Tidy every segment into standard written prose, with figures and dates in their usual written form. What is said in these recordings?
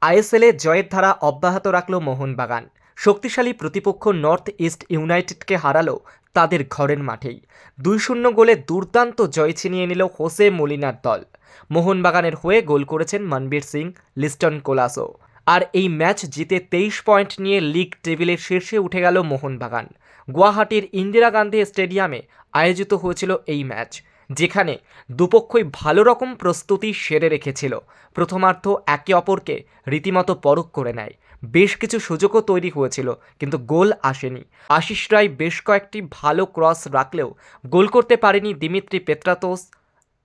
আইএসএলে জয়ের ধারা অব্যাহত রাখল মোহনবাগান। শক্তিশালী প্রতিপক্ষ নর্থ ইস্ট ইউনাইটেডকে হারালো তাদের ঘরের মাঠেই। ২-০ গোলে দুর্দান্ত জয় ছিনিয়ে নিল হোসে মলিনার দল। মোহনবাগানের হয়ে গোল করেছেন মনবীর সিং, লিস্টন কোলাসো। আর এই ম্যাচ জিতে ২৩ পয়েন্ট নিয়ে লিগ টেবিলের শীর্ষে উঠে গেল মোহনবাগান। গুয়াহাটির ইন্দিরা গান্ধী স্টেডিয়ামে আয়োজিত হয়েছিল এই ম্যাচ, যেখানে দুপক্ষই ভালো রকম প্রস্তুতি সেরে রেখেছিল। প্রথমার্ধ একে অপরকে রীতিমতো পরখ করে নেয়। বেশ কিছু সুযোগও তৈরি হয়েছিল, কিন্তু গোল আসেনি। আশিস রায় বেশ কয়েকটি ভালো ক্রস রাখলেও গোল করতে পারেনি দিমিত্রি পেত্রাতোস,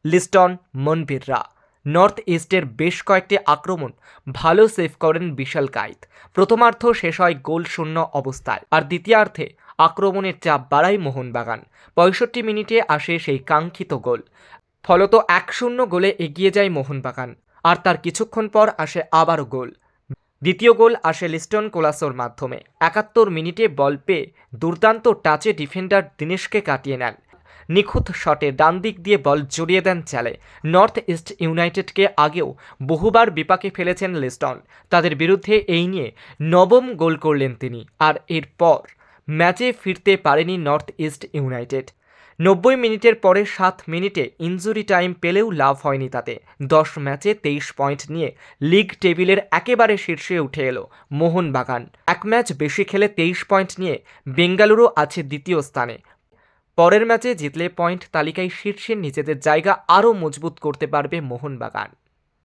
লিস্টন, মনবীররা। নর্থ ইস্টের বেশ কয়েকটি আক্রমণ ভালো সেভ করেন বিশাল কাইত। প্রথমার্ধ শেষ হয় গোল শূন্য অবস্থায়, আর দ্বিতীয়ার্ধে আক্রমণের চাপ বাড়ায় মোহনবাগান। ৬৫ মিনিটে আসে সেই কাঙ্ক্ষিত গোল। ফলত ১-০ গোলে এগিয়ে যায় মোহনবাগান, আর তার কিছুক্ষণ পর আসে আবারও গোল। দ্বিতীয় গোল আসে লিস্টন কোলাসোর মাধ্যমে। ৭১ মিনিটে বল পেয়ে দুর্দান্ত টাচে ডিফেন্ডার দিনেশকে কাটিয়ে নেন। নিখুঁত শটে ডান দিক দিয়ে বল জড়িয়ে দেন চালে। নর্থ ইস্ট ইউনাইটেডকে আগেও বহুবার বিপাকে ফেলেছেন লিস্টন। তাদের বিরুদ্ধে এই নিয়ে নবম গোল করলেন তিনি। আর এরপর ম্যাচে ফিরতে পারেনি নর্থ ইস্ট ইউনাইটেড। ৯০ মিনিটের পরে ৭ মিনিটে ইনজুরি টাইম পেলেও লাভ হয়নি তাতে। ১০ ম্যাচে ২৩ পয়েন্ট নিয়ে লিগ টেবিলের একেবারে শীর্ষে উঠে এলো মোহনবাগান। এক ম্যাচ বেশি খেলে ২৩ পয়েন্ট নিয়ে বেঙ্গালুরু আছে দ্বিতীয় স্থানে। পরের ম্যাচে জিতলে পয়েন্ট তালিকায় শীর্ষে নিজেদের জায়গা আরও মজবুত করতে পারবে মোহনবাগান।